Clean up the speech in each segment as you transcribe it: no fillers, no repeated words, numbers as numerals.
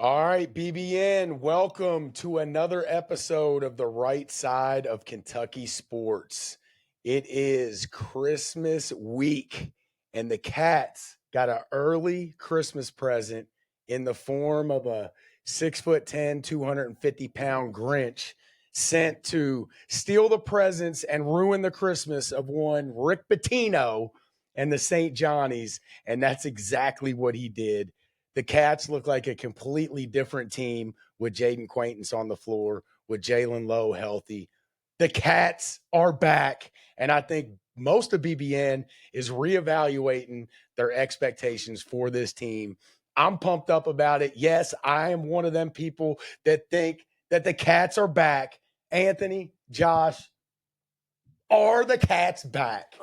All right, BBN, welcome to another episode of the right side of Kentucky sports. It is Christmas week, and the Cats got an early Christmas present in the form of a 6'10", 250-pound Grinch sent to steal the presents and ruin the Christmas of one Rick Pitino and the St. Johnnies, and that's exactly what he did. The Cats look like a completely different team with Jayden Quaintance on the floor, with Jaylen Lowe healthy. The Cats are back, and I think most of BBN is reevaluating their expectations for this team. I'm pumped up about it. Yes, I am one of them people that think that the Cats are back. Anthony, Josh, are the Cats back?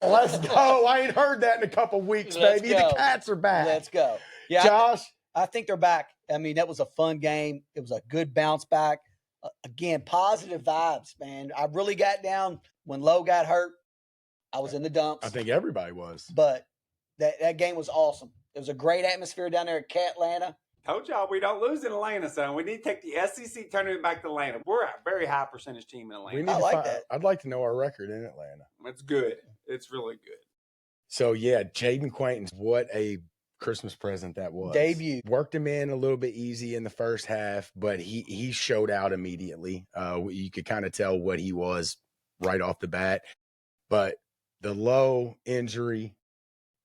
Let's go. I ain't heard that in a couple weeks, baby. The Cats are back. Let's go. Yeah, Josh? I think they're back. I mean, that was a fun game. It was a good bounce back. Again, positive vibes, man. I really got down when Lowe got hurt. I was in the dumps. I think everybody was. But that game was awesome. It was a great atmosphere down there at Catlanta. Told y'all we don't lose in Atlanta, son. We need to take the SEC tournament back to Atlanta. We're a very high percentage team in Atlanta. I like that. I'd like to know our record in Atlanta. It's good. It's really good. So, yeah, Jayden Quaintance, what a Christmas present that was. Debut. Worked him in a little bit easy in the first half, but he showed out immediately. You could kind of tell what he was right off the bat. But the Lowe injury,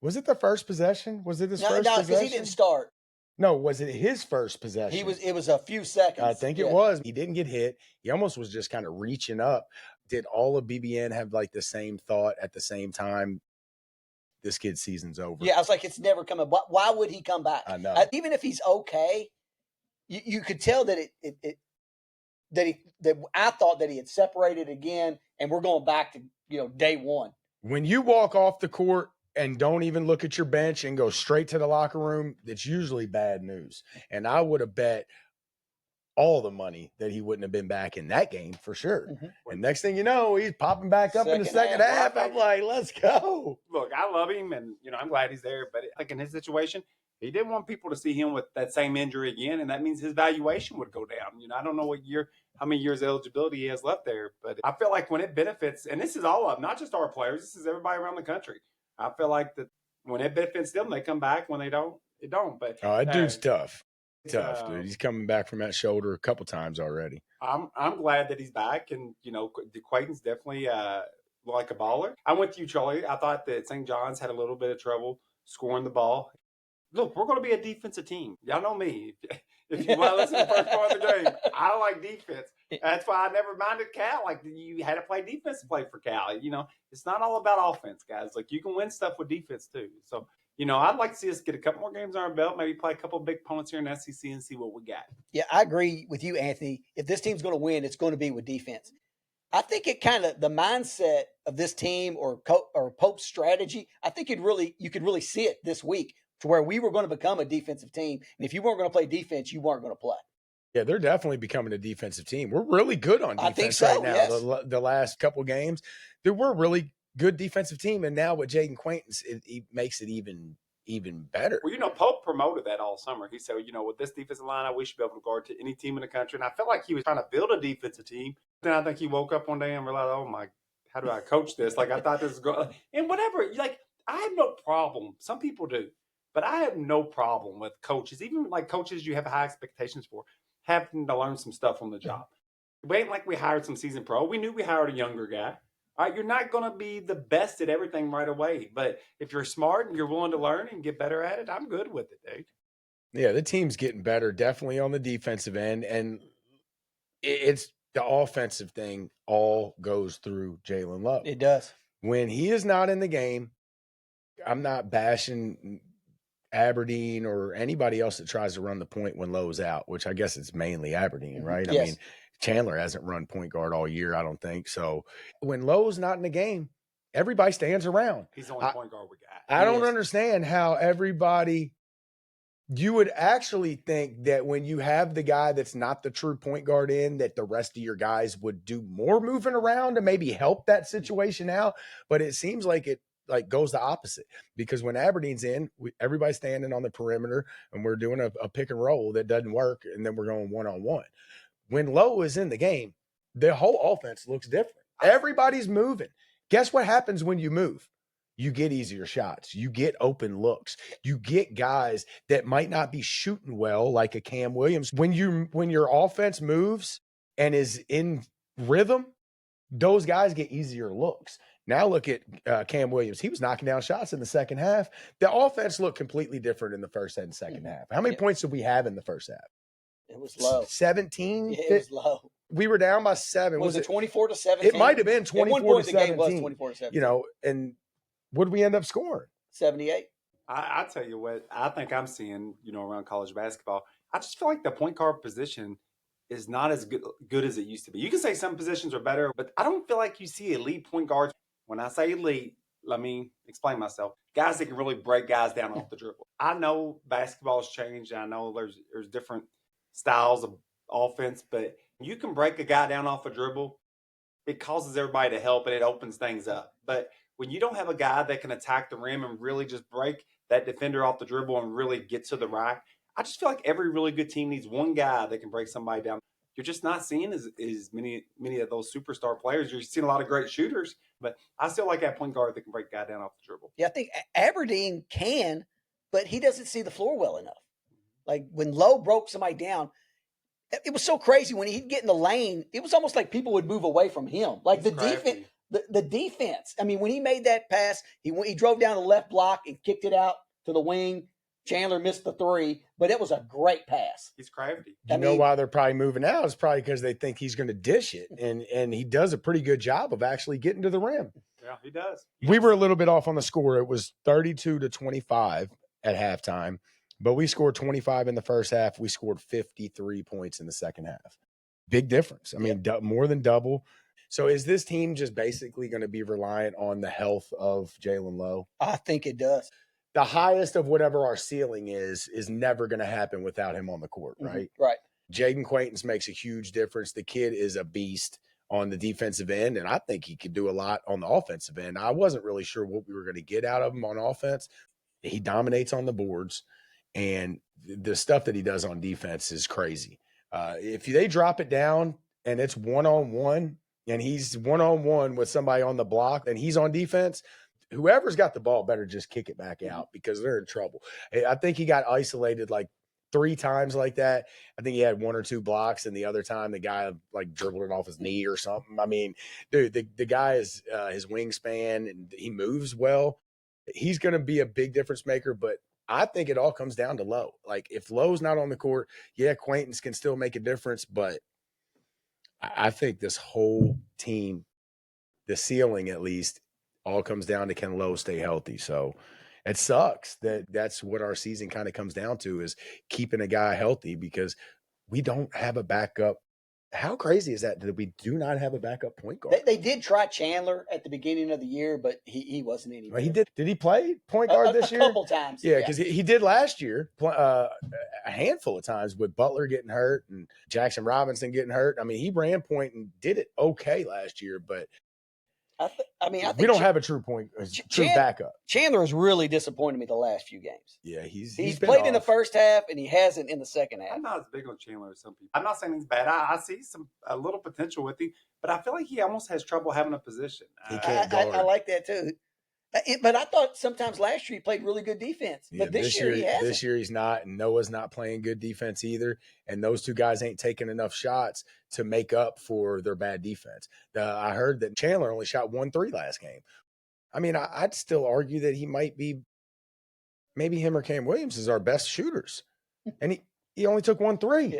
was it the first possession? Was it his first possession? No, because he didn't start. No, was it his first possession? It was a few seconds. I think it was. He didn't get hit. He almost was just kind of reaching up. Did all of BBN have like the same thought at the same time? This kid's season's over. Yeah, I was like, it's never coming. Why would he come back? I know. Even if he's okay, you could tell that that I thought that he had separated again, and we're going back to day one. When you walk off the court and don't even look at your bench and go straight to the locker room, that's usually bad news. And I would have bet all the money that he wouldn't have been back in that game for sure. Mm-hmm. And next thing you know, he's popping back up in the second half. I'm like, let's go. Look, I love him, and I'm glad he's there. But like in his situation, he didn't want people to see him with that same injury again, and that means his valuation would go down. I don't know how many years eligibility he has left there, but I feel like when it benefits, and this is all of not just our players, this is everybody around the country. I feel like that when it benefits them, they come back. When they don't, it don't. But that dude's tough. Tough, dude. He's coming back from that shoulder a couple times already. I'm glad that he's back, and Quaintance definitely like a baller. I went to you, Charlie. I thought that St. John's had a little bit of trouble scoring the ball. Look, we're going to be a defensive team. Y'all know me. If you want to listen to the first part of the game, I like defense. That's why I never minded Cal. Like, you had to play defense to play for Cal. It's not all about offense, guys. Like, you can win stuff with defense too. So, I'd like to see us get a couple more games on our belt, maybe play a couple of big opponents here in the SEC and see what we got. Yeah, I agree with you, Anthony. If this team's going to win, it's going to be with defense. I think it kind of the mindset of this team or Pope's strategy, I think you could really see it this week to where we were going to become a defensive team. And if you weren't going to play defense, you weren't going to play. Yeah, they're definitely becoming a defensive team. We're really good on defense right now. Yes. The last couple games, we're really good defensive team, and now with Jayden Quaintance, it makes it even better. Well, Pope promoted that all summer. He said, with this defensive line, we should be able to guard to any team in the country. And I felt like he was trying to build a defensive team. Then I think he woke up one day and realized, oh my, how do I coach this? Like, I thought this was going, and whatever. Like, I have no problem. Some people do, but I have no problem with coaches, even like coaches you have high expectations for, having to learn some stuff on the job. It ain't like we hired some seasoned pro. We knew we hired a younger guy. All right, you're not going to be the best at everything right away. But if you're smart and you're willing to learn and get better at it, I'm good with it, dude. Yeah, the team's getting better, definitely on the defensive end. And it's the offensive thing all goes through Jaylen Lowe. It does. When he is not in the game, I'm not bashing Aberdeen or anybody else that tries to run the point when Lowe's out, which I guess it's mainly Aberdeen, right? Yes. I mean, Chandler hasn't run point guard all year, I don't think. So when Lowe's not in the game, everybody stands around. He's the only point guard we got. I don't understand how everybody – you would actually think that when you have the guy that's not the true point guard in, that the rest of your guys would do more moving around to maybe help that situation out. But it seems like like goes the opposite, because when Aberdeen's in, everybody's standing on the perimeter and we're doing a pick and roll that doesn't work, and then we're going one-on-one. When Lowe is in the game, the whole offense looks different. Everybody's moving. Guess what happens when you move? You get easier shots. You get open looks. You get guys that might not be shooting well, like a Cam Williams. When your offense moves and is in rhythm, those guys get easier looks. Now look at Cam Williams. He was knocking down shots in the second half. The offense looked completely different in the first and second half. How many points did we have in the first half? It was low. 17? Yeah, it was low. We were down by 7. Was it 24-17? It might have been 24-17. At one point, the game was 24-17. You know, and what did we end up scoring? 78. I tell you what, I think I'm seeing, around college basketball. I just feel like the point guard position is not as good as it used to be. You can say some positions are better, but I don't feel like you see elite point guards. When I say elite, let me explain myself. Guys that can really break guys down off the dribble. I know basketball's changed. I know there's different styles of offense, but you can break a guy down off a dribble. It causes everybody to help and it opens things up. But when you don't have a guy that can attack the rim and really just break that defender off the dribble and really get to the rack, I just feel like every really good team needs one guy that can break somebody down. You're just not seeing as many of those superstar players. You're seeing a lot of great shooters, but I still like that point guard that can break a guy down off the dribble. Yeah, I think Aberdeen can, but he doesn't see the floor well enough. Like when Lowe broke somebody down, it was so crazy when he'd get in the lane. It was almost like people would move away from him. Like the defense, the defense. I mean, when he made that pass, he drove down the left block and kicked it out to the wing. Chandler missed the three, but it was a great pass. He's crafty. You know why they're probably moving out? It's probably because they think he's going to dish it, and he does a pretty good job of actually getting to the rim. Yeah, he does. We were a little bit off on the score. It was 32-25 at halftime, but we scored 25 in the first half. We scored 53 points in the second half. Big difference. I mean, more than double. So is this team just basically going to be reliant on the health of Jaylen Lowe? I think it does. The highest of whatever our ceiling is never going to happen without him on the court, right? Mm-hmm. Right. Jayden Quaintance makes a huge difference. The kid is a beast on the defensive end, and I think he could do a lot on the offensive end. I wasn't really sure what we were going to get out of him on offense. He dominates on the boards, and the stuff that he does on defense is crazy. If they drop it down and it's one-on-one, and he's one-on-one with somebody on the block, and he's on defense, whoever's got the ball better just kick it back out because they're in trouble. I think he got isolated like 3 times like that. I think he had 1 or 2 blocks, and the other time the guy like dribbled it off his knee or something. I mean, dude, the guy is his wingspan, and he moves well. He's going to be a big difference maker, but I think it all comes down to Lowe. Like if Lowe's not on the court, Quaintance can still make a difference, but I think this whole team, the ceiling at least, all comes down to can Lowe stay healthy. So it sucks that's what our season kind of comes down to, is keeping a guy healthy, because we don't have a backup. How crazy is that we do not have a backup point guard? They did try Chandler at the beginning of the year, but he wasn't any better. He did. Did he play point guard this year? A couple times. Yeah, because he did last year a handful of times with Butler getting hurt and Jackson Robinson getting hurt. I mean, he ran point and did it okay last year, but I think we don't have a true backup. Chandler has really disappointed me the last few games. Yeah, he's played in the first half and he hasn't in the second half. I'm not as big on Chandler as some people. I'm not saying he's bad. I see a little potential with him, but I feel like he almost has trouble having a position. He can't guard. I like that too. But I thought sometimes last year he played really good defense. But this year he hasn't. This year he's not, and Noah's not playing good defense either. And those two guys ain't taking enough shots to make up for their bad defense. I heard that Chandler only shot 1 3 last game. I mean, I'd still argue that he might be, maybe him or Cam Williams is our best shooters. And he only took 1 3. Yeah.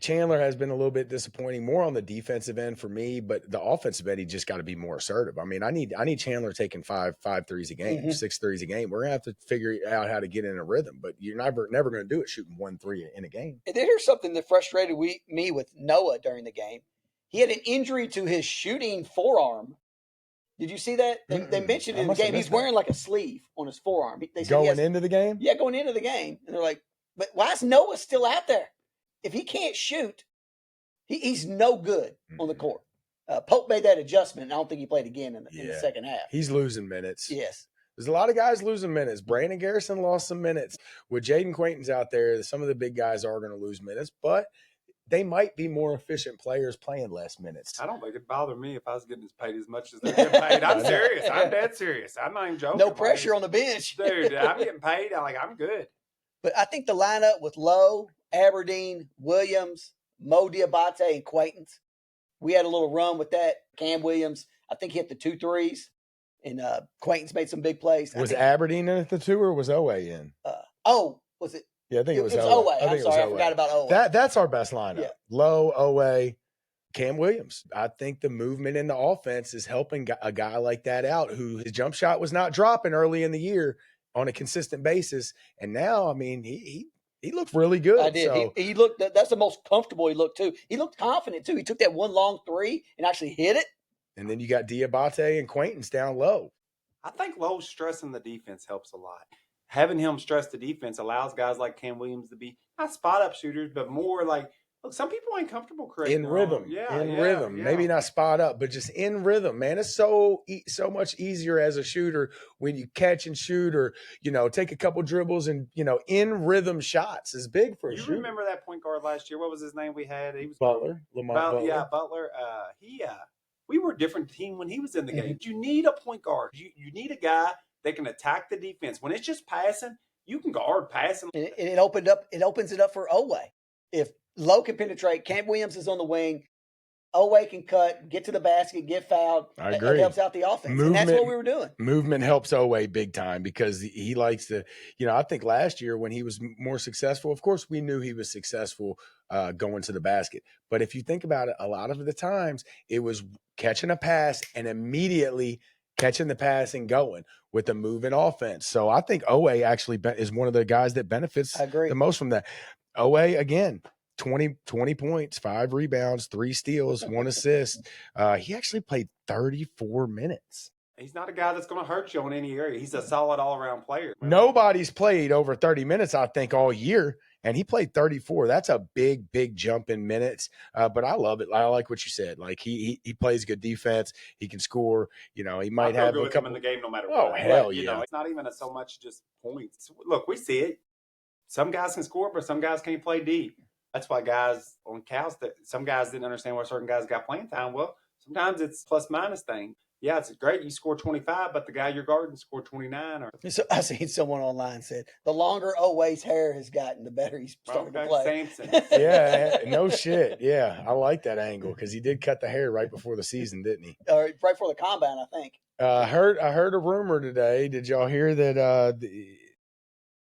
Chandler has been a little bit disappointing, more on the defensive end for me, but the offensive end, he just got to be more assertive. I mean, I need Chandler taking 5 threes a game, 6 threes a game. We're gonna have to figure out how to get in a rhythm, but you're never going to do it shooting 1 3 in a game. And then here's something that frustrated me with Noah during the game. He had an injury to his shooting forearm. Did you see that? They mentioned it in the game. He's wearing like a sleeve on his forearm. They said going into the game? Yeah, going into the game. And they're like, but why is Noah still out there? If he can't shoot, he's no good on the court. Pope made that adjustment, and I don't think he played again in the second half. He's losing minutes. Yes. There's a lot of guys losing minutes. Brandon Garrison lost some minutes. With Jayden Quaintance out there, some of the big guys are going to lose minutes, but they might be more efficient players playing less minutes. I don't think it'd bother me if I was getting paid as much as they're getting paid. I'm serious. I'm dead serious. I'm not even joking. No pressure on the bench. Dude, I'm getting paid. I'm good. But I think the lineup with Lowe, Aberdeen, Williams, Mo Diabate, and Quaintance, we had a little run with that. Cam Williams, I think, hit the 2 threes, and Quaintance made some big plays. Was Aberdeen in at the 2 or was Owe in? Was it? Yeah, I think it was Owe. I'm sorry, I forgot about Owe. That's our best lineup. Yeah. Lowe, Owe, Cam Williams. I think the movement in the offense is helping a guy like that out who his jump shot was not dropping early in the year on a consistent basis. And now, I mean, he looked really good. I did. So, he looked – that's the most comfortable he looked, too. He looked confident, too. He took that one long 3 and actually hit it. And then you got Diabate and Quaintance down low. I think Lowe stressing the defense helps a lot. Having him stress the defense allows guys like Cam Williams to be not spot-up shooters, but more like, look, some people ain't comfortable correcting in rhythm. rhythm. Maybe not spot up, but just in rhythm, man. It's so much easier as a shooter when you catch and shoot or, take a couple dribbles and, in rhythm shots is big for a shooter. You remember that point guard last year? What was his name we had? He was Butler. Butler. Yeah, Butler. We were a different team when he was in the game. You need a point guard. You need a guy that can attack the defense. When it's just passing, you can guard passing. And it opens it up for Owe. If Lowe can penetrate, Cam Williams is on the wing, Owe can cut, get to the basket, get fouled. I agree. It helps out the offense. And that's what we were doing. Movement helps Owe big time because he likes to, I think last year when he was more successful, of course we knew he was successful going to the basket. But if you think about it, a lot of the times it was catching a pass and immediately catching the pass and going with the moving offense. So I think Owe actually is one of the guys that benefits the most from that. Owe, again, 20 points, 5 rebounds, 3 steals, 1 assist. He actually played 34 minutes. He's not a guy that's going to hurt you in any area. He's a solid all-around player. Nobody's played over 30 minutes, I think, all year, and he played 34. That's a big, big jump in minutes. But I love it. I like what you said. Like he plays good defense. He can score. He might have a couple in the game no matter what. Oh hell yeah! It's not even so much just points. Look, we see it. Some guys can score, but some guys can't play deep. That's why guys on Cows, some guys didn't understand why certain guys got playing time. Well, sometimes it's plus-minus thing. Yeah, it's great. You score 25, but the guy you're guarding scored 29. So I seen someone online said, the longer Owe's hair has gotten, the better he's starting to play. Samson. Yeah, no shit. Yeah, I like that angle because he did cut the hair right before the season, didn't he? Right before the combine, I think. I heard a rumor today. Did y'all hear that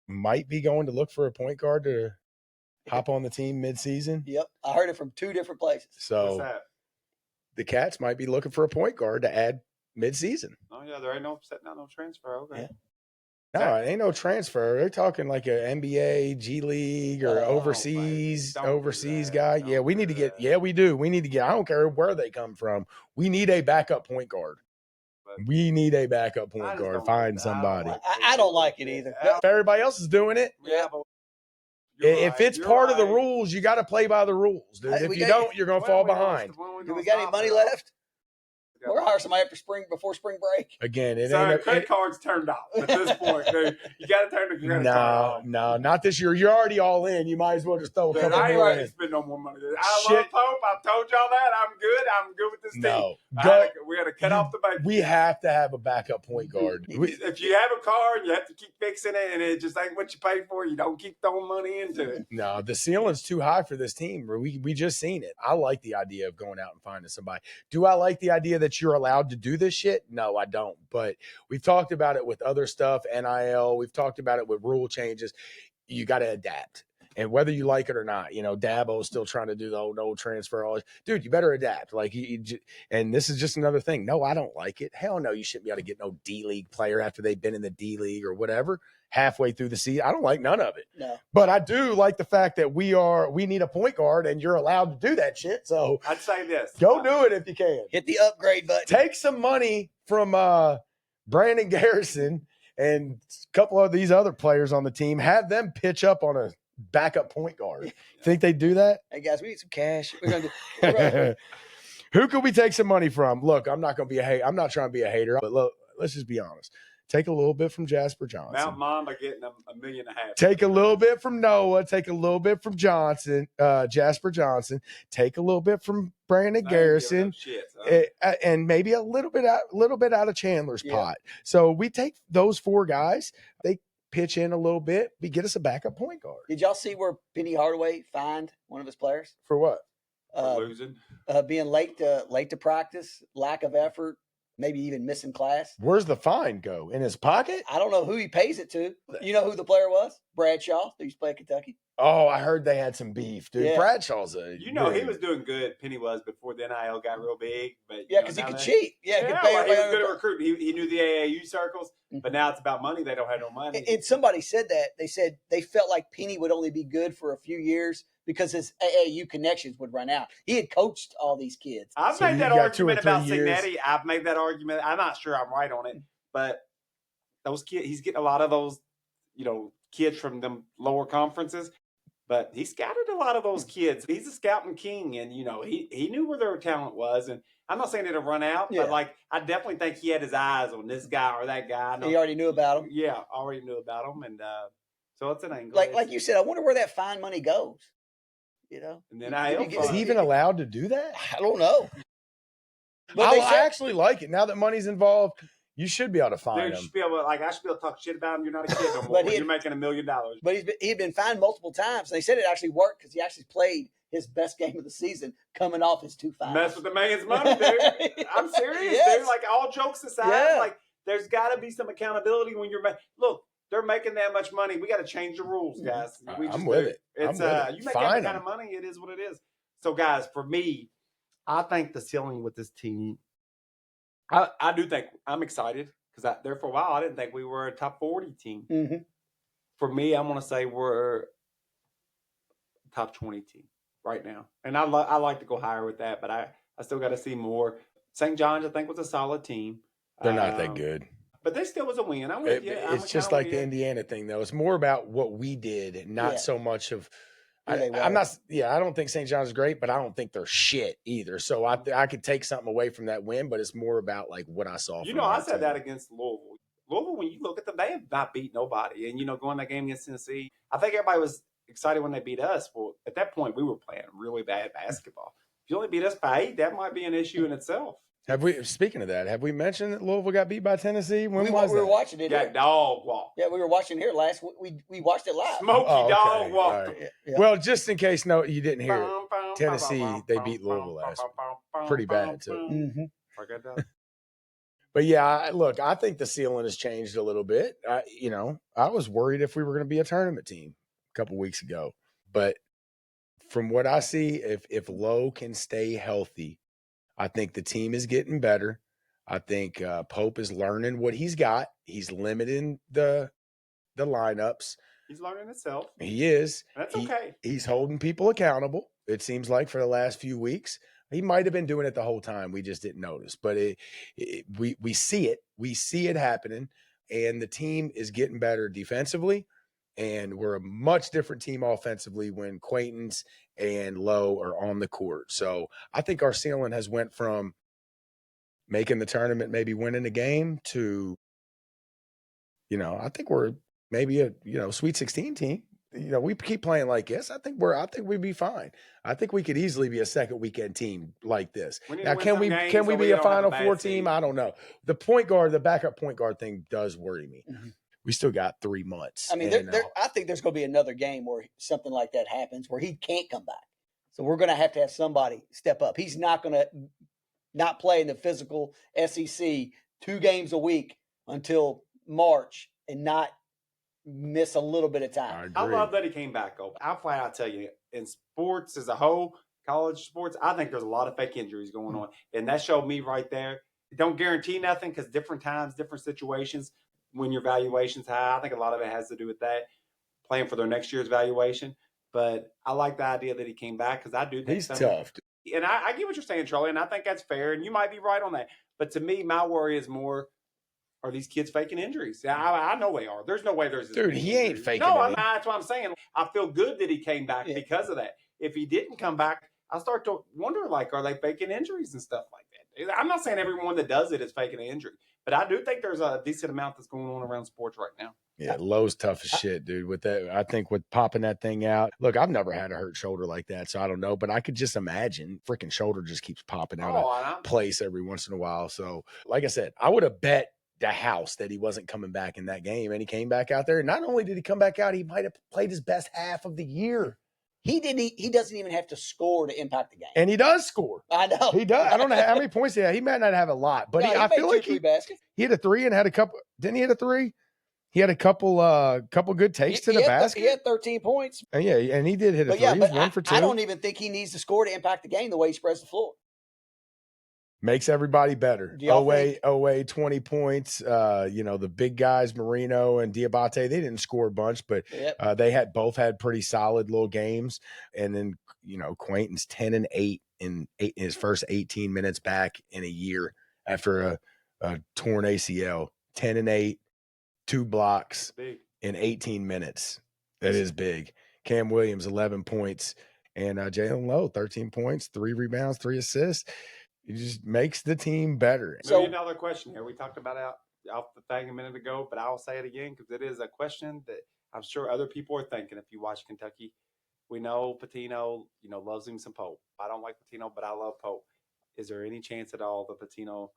might be going to look for a point guard to hop on the team mid-season? Yep, I heard it from 2 different places. So what's that? The Cats might be looking for a point guard to add mid-season. Oh yeah, there ain't no transfer. Okay. Yeah. No, it ain't no transfer. They're talking like an NBA, G League, or overseas guy. Yeah, we need to get. Yeah, we do. We need to get. I don't care where they come from. We need a backup point guard. We need a backup point guard. Find somebody. I don't like it either. If everybody else is doing it, yeah. If it's part of the rules, you got to play by the rules, dude. If you don't, you're going to fall behind. Do we got any money left? We're going to hire somebody before spring break. Again, credit card's turned off at this point, dude. You got to turn the credit card off. No, not this year. You're already all in. You might as well just throw a couple more in. I ain't ready to spend no more money. I love Pope. I've told y'all that. I'm good with this team. We got to cut off the bait. We have to have a backup point guard. If you have a car and you have to keep fixing it and it just ain't what you paid for, you don't keep throwing money into it. No, the ceiling's too high for this team. We just seen it. I like the idea of going out and finding somebody. Do I like the idea that you're allowed to do this shit? No, I don't. But we've talked about it with other stuff, NIL. We've talked about it with rule changes. You got to adapt. And whether you like it or not, Dabo's still trying to do the no transfer. Dude, you better adapt. And this is just another thing. No, I don't like it. Hell no, you shouldn't be able to get no D-League player after they've been in the D-League or whatever halfway through the season. I don't like none of it. No. But I do like the fact that we need a point guard and you're allowed to do that shit. So I'd say this. Go do it if you can. Hit the upgrade button. Take some money from Brandon Garrison and a couple of these other players on the team. Have them pitch up on a backup point guard. Think they do that? Hey guys, we need some cash. We're gonna Who could we take some money from? Look, I'm not going to be a hater. I'm not trying to be a hater, but look, let's just be honest. Take a little bit from Jasper Johnson. Mount Mamba getting $1.5 million. Take a little bit from Noah. Take a little bit from Jasper Johnson. Take a little bit from Brandon Garrison, and maybe a little bit out of Chandler's pot. So we take those 4 guys. They pitch in a little bit. We get us a backup point guard. Did y'all see where Penny Hardaway fined one of his players for what? For losing, being late to practice, lack of effort. Maybe even missing class. Where's the fine go? In his pocket? I don't know who he pays it to. You know who the player was? Bradshaw, who used to play at Kentucky. Oh, I heard they had some beef, dude. Yeah. Bradshaw's he was doing good. Penny was before the NIL got real big. But because he could cheat. He was good at recruiting. He knew the AAU circles, but now it's about money. They don't have no money. And somebody said that. They said they felt like Penny would only be good for a few years because his AAU connections would run out. He had coached all these kids. I've made that argument about Signetti. I've made that argument. I'm not sure I'm right on it, but those kids, he's getting a lot of those, kids from them lower conferences. But he scouted a lot of those kids. He's a scouting king, and, he knew where their talent was. And I'm not saying it'll run out, but, I definitely think he had his eyes on this guy or that guy. He already knew about him. Yeah, already knew about him. And so it's an angle. Like you said, I wonder where that fine money goes. And then is he even allowed to do that? I don't know. But I actually like it. Now that money's involved, you should be able to find him. I should be able to talk shit about him. You're not a kid no more. You're making $1 million. But he had been fined multiple times. They said it actually worked because he actually played his best game of the season coming off his 2 fines. Mess with the man's money, dude. I'm serious, dude. Like, all jokes aside, there's got to be some accountability when you're look. They're making that much money. We got to change the rules, guys. I'm with it. It's you make that kind of money, it is what it is. So, guys, for me, I think the ceiling with this team, I do think I'm excited because there for a while I didn't think we were a top 40 team. Mm-hmm. For me, I'm going to say we're a top 20 team right now, and I like to go higher with that, but I still got to see more. St. John's, I think, was a solid team. They're not that good. But they still was a win. I'm with you. It's just like the Indiana thing, though. It's more about what we did, not so much of. I'm not. Yeah, I don't think St. John's is great, but I don't think they're shit either. So I could take something away from that win, but it's more about what I saw. I said that against Louisville. Louisville, when you look at them, they have not beat nobody. And going that game against Tennessee, I think everybody was excited when they beat us. Well, at that point, we were playing really bad basketball. If you only beat us by 8, that might be an issue in itself. Speaking of that, have we mentioned that Louisville got beat by Tennessee? We were watching it. Yeah, dog walk. Yeah, we were watching here last. We watched it live. Smoky dog walk. Right. Yeah. Well, just in case you didn't hear it, Tennessee, they beat Louisville last week. Pretty bad too. Mm-hmm. But yeah, I think the ceiling has changed a little bit. I was worried if we were going to be a tournament team a couple weeks ago, but from what I see, if Lowe can stay healthy, I think the team is getting better. I think Pope is learning what he's got. He's limiting the lineups. He's learning himself. He is. That's okay. He's holding people accountable, it seems like, for the last few weeks. He might have been doing it the whole time. We just didn't notice. But we see it. We see it happening. And the team is getting better defensively. And we're a much different team offensively when Quaintance and Lowe are on the court. So I think our ceiling has went from making the tournament, maybe winning a game, to, I think we're maybe a, Sweet 16 team. We keep playing like this. I think we'd be fine. I think we could easily be a second weekend team like this. Now, can we be a Final Four team? I don't know. The backup point guard thing does worry me. Mm-hmm. We still got 3 months. I mean, I think there's going to be another game where something like that happens where he can't come back. So we're going to have somebody step up. He's not going to not play in the physical SEC 2 games a week until March and not miss a little bit of time. I love that he came back. I'll flat out tell you, in sports as a whole, college sports, I think there's a lot of fake injuries going on. And that showed me right there. Don't guarantee nothing because different times, different situations. When your valuation's high, I think a lot of it has to do with that, playing for their next year's valuation. But I like the idea that he came back because I do think he's tough. And I get what you're saying, Charlie, and I think that's fair, and you might be right on that. But to me, my worry is more, are these kids faking injuries? I know they are. There's no way there's dude. He ain't faking. No, that's what I'm saying. I feel good that he came back because of that. If he didn't come back, I start to wonder, like, are they faking injuries and stuff like that? I'm not saying everyone that does it is faking an injury, but I do think there's a decent amount that's going on around sports right now. Yeah, Lowe's tough as shit, dude. With that, I think with popping that thing out. Look, I've never had a hurt shoulder like that, so I don't know, but I could just imagine freaking shoulder just keeps popping out of place every once in a while. So, like I said, I would have bet the house that he wasn't coming back in that game, and he came back out there. Not only did he come back out, he might have played his best half of the year. He doesn't even have to score to impact the game. And he does score. I know. He does. I don't know how many points he had. He might not have a lot, but I feel like he hit a three and had a couple. Didn't he hit a three? He had a couple good takes to the basket. He had 13 points. And and he did hit a three. But He's 1 for 2. I don't even think he needs to score to impact the game the way he spreads the floor. Makes everybody better. OA 20 points. The big guys, Marino and Diabate, they didn't score a bunch, but they both had pretty solid little games. And then, Quaintance 10 and 8 in his first 18 minutes back in a year after a torn ACL. 10 and 8, 2 blocks in 18 minutes. That is big. Cam Williams, 11 points. And Jaylen Lowe, 13 points, 3 rebounds, 3 assists. It just makes the team better. So another question here. We talked about off the thing a minute ago, but I'll say it again because it is a question that I'm sure other people are thinking if you watch Kentucky. We know Pitino, loves him some Pope. I don't like Pitino, but I love Pope. Is there any chance at all that Pitino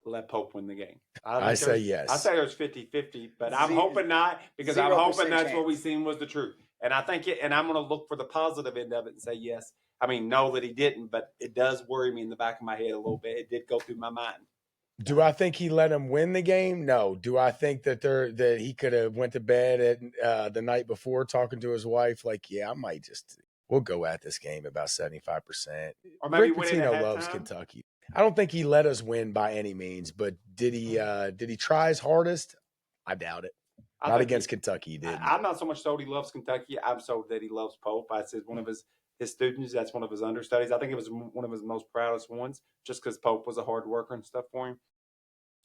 let Pope win the game? I say yes. I say there's 50-50, but I'm hoping not because I'm hoping that's what we seen was the truth. And I think and I'm going to look for the positive end of it and say yes. I mean, no, that he didn't, but it does worry me in the back of my head a little bit. It did go through my mind. Do I think he let him win the game? No. Do I think that he could have went to bed at the night before talking to his wife? Like, yeah, I might we'll go at this game about 75%. Or maybe Rick Pitino loves Kentucky. I don't think he let us win by any means, but did he try his hardest? I doubt it. Not against Kentucky, he did. I'm not so much sold he loves Kentucky. I'm sold that he loves Pope. I said one of his students, that's one of his understudies. I think it was one of his most proudest ones just because Pope was a hard worker and stuff for him.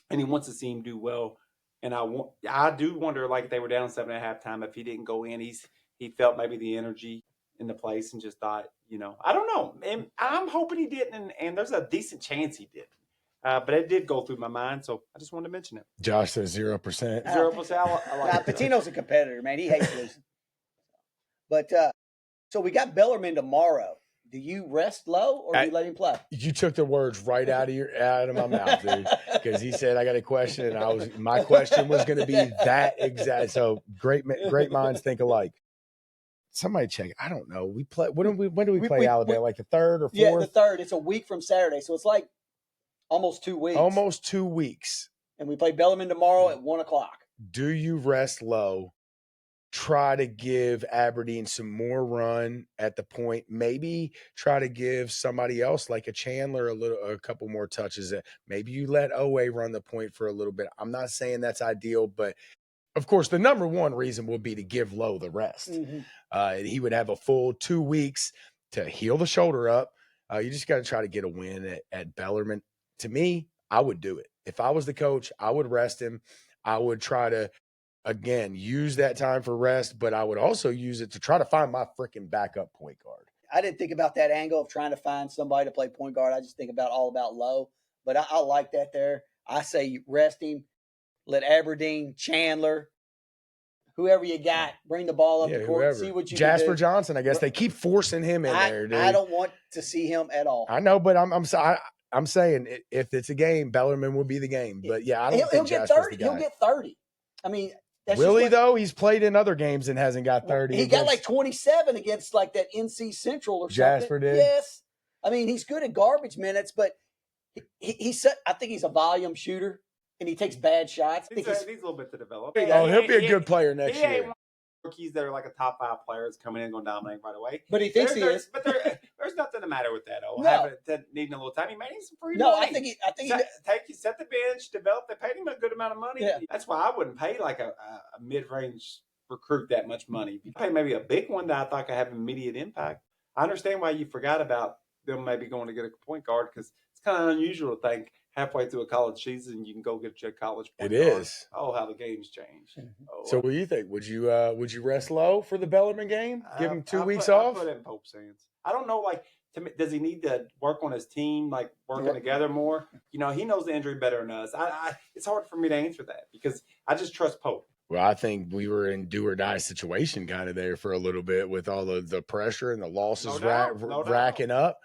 And he wants to see him do well. And I do wonder, like, they were down 7 at halftime. If he didn't go in, he felt maybe the energy in the place and just thought, I don't know. And I'm hoping he didn't, and there's a decent chance he did. But it did go through my mind, so I just wanted to mention it. Josh says 0%. 0%. I like Pitino's a competitor, man. He hates losing. But so we got Bellarmine tomorrow. Do you rest Lowe or do you let him play? You took the words right out of my mouth, dude. Because he said I got a question, and my question was going to be that exact. So great minds think alike. Somebody check. I don't know. We play. When do we play Alabama? Like the 3rd or 4th? Yeah, the 3rd. It's a week from Saturday, so it's like almost 2 weeks. Almost 2 weeks. And we play Bellarmine tomorrow at 1:00. Do you rest Lowe? Try to give Aberdeen some more run at the point. Maybe try to give somebody else like a Chandler a couple more touches. Maybe you let OA run the point for a little bit. I'm not saying that's ideal, but of course the number one reason would be to give Lowe the rest. Mm-hmm. He would have a full 2 weeks to heal the shoulder up. You just got to try to get a win at Bellarmine. To me, I would do it. If I was the coach, I would rest him. I would try to, again, use that time for rest, but I would also use it to try to find my freaking backup point guard. I didn't think about that angle of trying to find somebody to play point guard. I just think all about Lowe, but I like that there. I say rest him, let Aberdeen, Chandler, whoever you got, bring the ball up the court, see what you Jasper can do. Johnson, I guess they keep forcing him in there, dude. I don't want to see him at all. I know, but I'm saying if it's a game, Bellarmine will be the game. But yeah, I don't think Jasper's the guy. He'll get 30. I mean, will he though? He's played in other games and hasn't got 30. He got like 27 against like that NC Central or something. Jasper did. Yes. I mean, he's good at garbage minutes, but I think he's a volume shooter and he takes bad shots. He needs a little bit to develop. Oh, he'll be a good player next year. Rookies that are like a top 5 players coming in and going to dominate right away. But he thinks he is. But there's nothing the matter with that. Needing a little time. He may need some free money. I think set the bench, develop. They paid him a good amount of money. Yeah. That's why I wouldn't pay like a mid-range recruit that much money. If you pay maybe a big one that I thought could have immediate impact. I understand why you forgot about them maybe going to get a point guard because it's kind of unusual to think halfway through a college season, you can go get your college point It guard. is. Oh, how the game's changed. Mhm. Oh, So what do you think? Would you rest Lowe for the Bellarmine game? Give him 2 weeks I'll off? put it in Pope's hands. I don't know, like, to me, does he need to work on his team, like working together more? He knows the injury better than us. It's hard for me to answer that because I just trust Pope. Well, I think we were in do or die situation kind of there for a little bit with all the pressure and the losses racking up.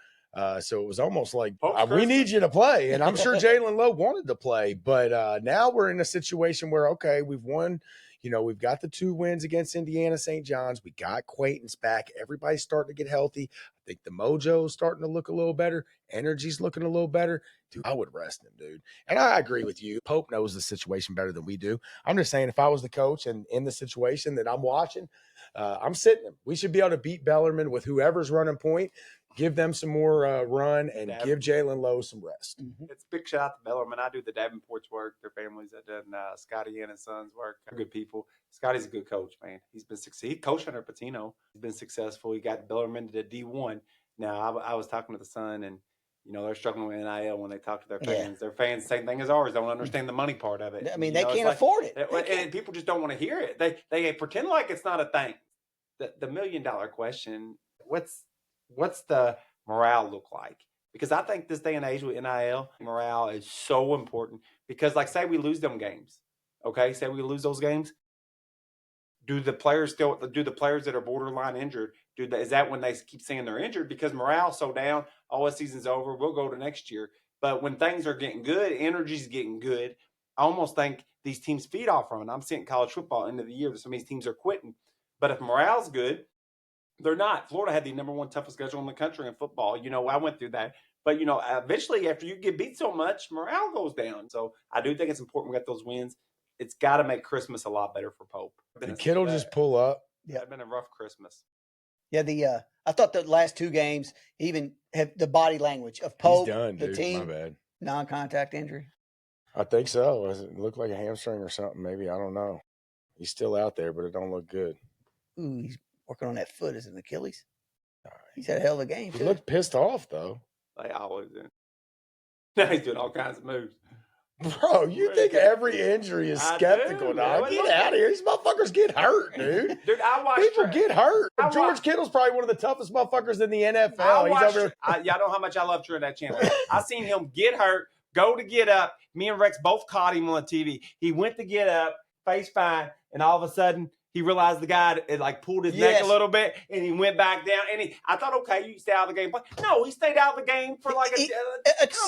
So it was almost like, we need you to play. And I'm sure Jaylen Lowe wanted to play. But now we're in a situation where, okay, we've won. We've got the 2 wins against Indiana St. John's. We got Quaintance back. Everybody's starting to get healthy. I think the mojo's starting to look a little better. Energy's looking a little better. Dude, I would rest him, dude. And I agree with you. Pope knows the situation better than we do. I'm just saying, if I was the coach and in the situation that I'm watching, I'm sitting him. We should be able to beat Bellarmine with whoever's running point. Give them some more run and give Jaylen Lowe some rest. Mm-hmm. It's a big shout out to Bellarmine. I do the Davenport's work, their families. I've done Scotty and his son's work. They're good people. Scotty's a good coach, man. He's been successful. He coached under Patino. He's been successful. He got Bellarmine to D1. Now, I was talking to the son, and they're struggling with NIL when they talk to their fans. Their fans, same thing as ours, don't understand the money part of it. I mean, they can't afford it. And people just don't want to hear it. They pretend like it's not a thing. The $1 million question, what's the morale look like? Because I think this day and age with NIL, morale is so important. Because, like, say we lose them games, okay? Say we lose those games. Do the players that are borderline injured, is that when they keep saying they're injured? Because morale's so down, the season's over, we'll go to next year. But when things are getting good, energy's getting good, I almost think these teams feed off from it. I'm seeing college football end of the year, some of these teams are quitting. But if morale's good, they're not. Florida had the number 1 toughest schedule in the country in football. I went through that. But, eventually after you get beat so much, morale goes down. So I do think it's important we got those wins. It's got to make Christmas a lot better for Pope. Did Kittle just pull up? Yeah, it's been a rough Christmas. Yeah, I thought the last 2 games even have the body language of Pope, He's done, the dude. team, My bad. Non-contact injury. I think so. It looked like a hamstring or something. Maybe, I don't know. He's still out there, but it don't look good. Ooh, he's working on that foot. Is it an Achilles? He's had a hell of a game. He looked pissed off though. They always do. Now he's doing all kinds of moves. Bro, you think every injury is skeptical now? Get out of here. These motherfuckers get hurt, dude. Dude, I watched people get hurt. George Kittle's probably one of the toughest motherfuckers in the NFL. Y'all know how much I love Trent that channel. I seen him get hurt, go to get up. Me and Rex both caught him on TV. He went to get up, face fine, and all of a sudden he realized the guy had pulled his neck a little bit, and he went back down. And I thought, okay, you stay out of the game. But no, he stayed out of the game for like a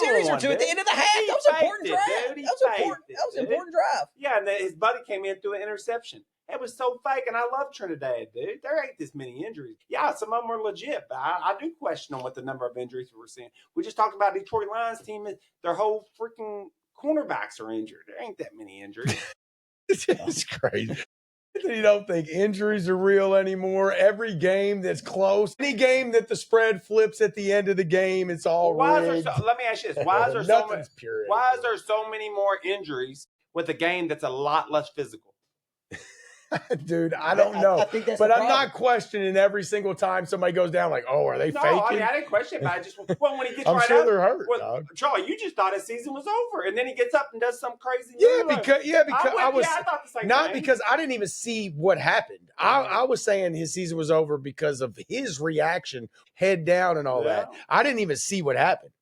series or two at the end of the half. That was an important drive. That was an important drive. Yeah, and his buddy came in through an interception. It was so fake, and I love Trinidad, dude. There ain't this many injuries. Yeah, some of them are legit, but I do question them with the number of injuries we're seeing. We just talked about Detroit Lions team. Their whole freaking cornerbacks are injured. There ain't that many injuries. It's crazy. You don't think injuries are real anymore. Every game that's close, any game that the spread flips at the end of the game, it's all rigged. Let me ask you this: why is there so many more injuries with a game that's a lot less physical? Dude, I don't know. But I'm not questioning every single time somebody goes down are they faking? No, I didn't question it, but I just, when he gets I'm right sure up, they're hurt, Charlie, you just thought his season was over, and then he gets up and does some crazy. I thought the same thing. Because I didn't even see what happened. I was saying his season was over because of his reaction, head down and all that. I didn't even see what happened.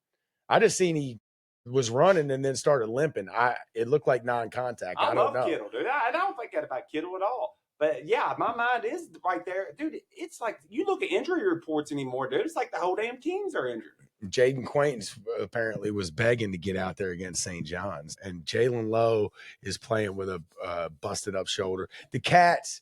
I just seen he was running and then started limping. It looked like non-contact. I don't know. Kittle, dude. I don't think that about Kittle at all. But yeah, my mind is right there, dude. It's like you look at injury reports anymore, dude. It's like the whole damn teams are injured. Jayden Quaintance apparently was begging to get out there against St. John's, and Jaylen Lowe is playing with a busted up shoulder. The Cats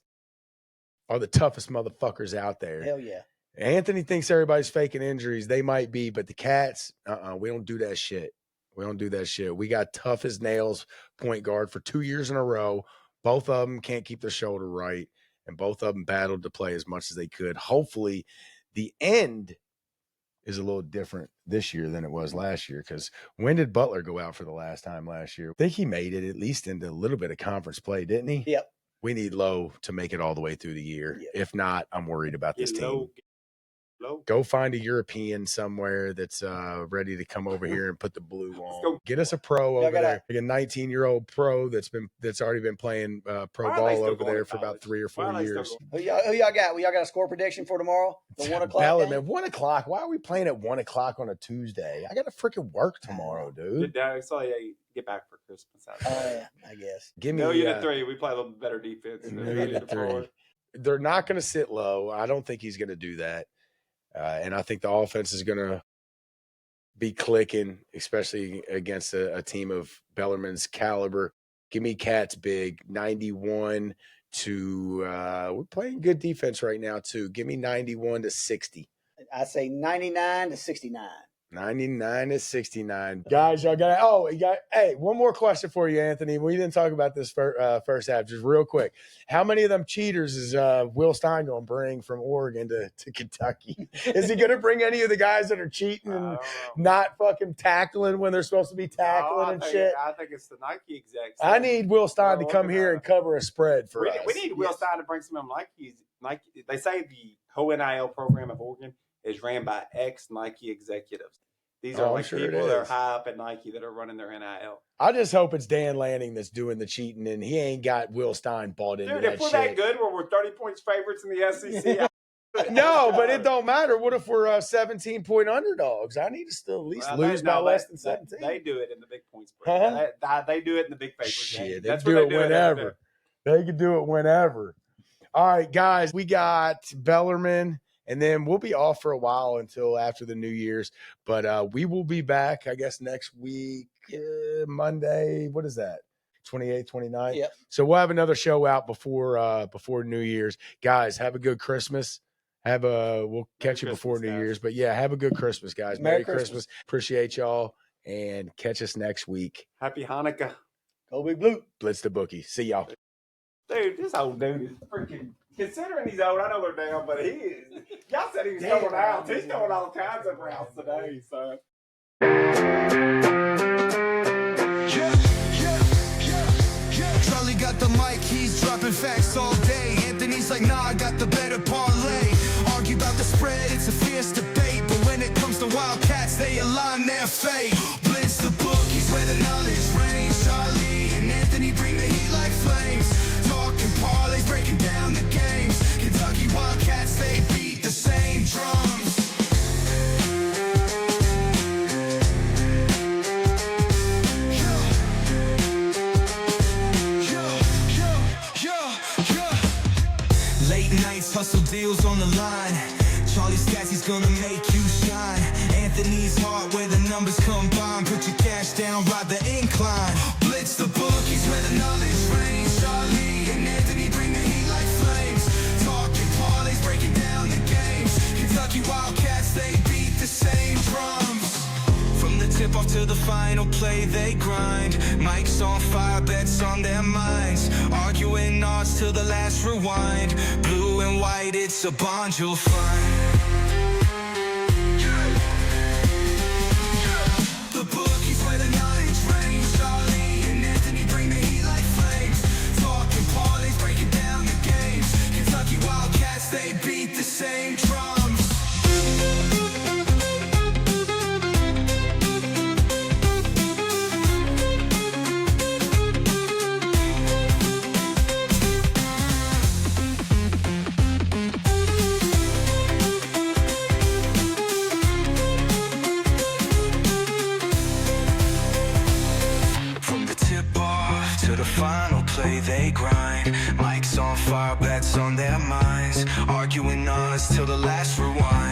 are the toughest motherfuckers out there. Hell yeah. Anthony thinks everybody's faking injuries. They might be, but the Cats, we don't do that shit. We don't do that shit. We got tough as nails point guard for 2 years in a row. Both of them can't keep their shoulder right, and both of them battled to play as much as they could. Hopefully, the end is a little different this year than it was last year, because when did Butler go out for the last time last year? I think he made it at least into a little bit of conference play, didn't he? Yep. We need Lowe to make it all the way through the year. Yep. If not, I'm worried about this team. Lowe. Go find a European somewhere that's ready to come over here and put the blue on. Get us a pro over there, like a 19-year-old pro that's already been playing pro ball over there for about 3 or 4 years. Who y'all got? Y'all got a score prediction for tomorrow? The 1 o'clock Bellarmine, game? 1 o'clock. Why are we playing at 1 o'clock on a Tuesday? I got to freaking work tomorrow, dude. So get back for Christmas. Yeah, I guess. Give me million to 3. We play a little better defense. Million to 3. They're not going to sit low. I don't think he's going to do that. And I think the offense is going to be clicking, especially against a team of Bellarmine's caliber. Give me Cats big, 91 to we're playing good defense right now, too. Give me 91 to 60. I say 99 to 69. 99 to 69. Guys, y'all got hey, one more question for you, Anthony. We didn't talk about this first half, just real quick. How many of them cheaters is Will Stein going to bring from Oregon to Kentucky? Is he going to bring any of the guys that are cheating and not fucking tackling when they're supposed to be tackling shit? I think it's the Nike execs. I need Will Stein to come here and cover a spread for us. We need Will Stein to bring some of them Nike. They say the whole NIL program of Oregon is ran by ex-Nike executives. These are people that are high up at Nike that are running their NIL. I just hope it's Dan Lanning that's doing the cheating and he ain't got Will Stein bought into that shit. Dude, if we're that good where we're 30 points favorites in the SEC. No, but it don't matter. What if we're 17-point underdogs? I need to still at least lose by less than 17. They do it in the big points spread. They do it in the big favorites. Shit, they do it whenever. They can do it whenever. All right, guys, we got Bellarmine. And then we'll be off for a while until after the New Year's. But we will be back, I guess, next week, Monday. What is that? 28th, 29th? Yep. So we'll have another show out before New Year's. Guys, have a good Christmas. We'll catch you before New Year's. But, yeah, have a good Christmas, guys. Merry Christmas. Appreciate y'all. And catch us next week. Happy Hanukkah. Go Big Blue. Blitz the bookie. See y'all. Dude, this old dude is freaking – considering he's old, I know they're down, but he is. Y'all said he was going out. He's going all kinds of routes today, son. Charlie got the mic, he's dropping facts all day. Anthony's like, nah, I got the better parlay. Argue about the spread, it's a fierce debate. But when it comes to Wildcats, they align their fate. Blitz the bookies where the knowledge reigns. Charlie and Anthony bring the heat like flames. Talking parlays, breaking down the games. Kentucky Wildcats, they beat the same drums. Late nights, hustle deals on the line. Charlie's stats, he's gonna make you shine. Anthony's heart, where the numbers combine. Put your cash down, ride the incline. Blitz the bookies where the knowledge reigns. Charlie and Anthony bring the heat like flames. Talking parlays, breaking down the games. Kentucky Wildcats, they beat the same drums. From the tip off to the final play, they grind. Mike's on fire, bets on their minds. Arguing odds till the last rewind. Blue and white, it's a bond you'll find. The bookies where the knowledge reigns. Charlie and Anthony bring the heat like flames. Talking parlays, breaking down the games. Kentucky Wildcats, they beat the same drums. Final play, they grind. Mike's on fire, bets on their minds. Arguing odds till the last rewind.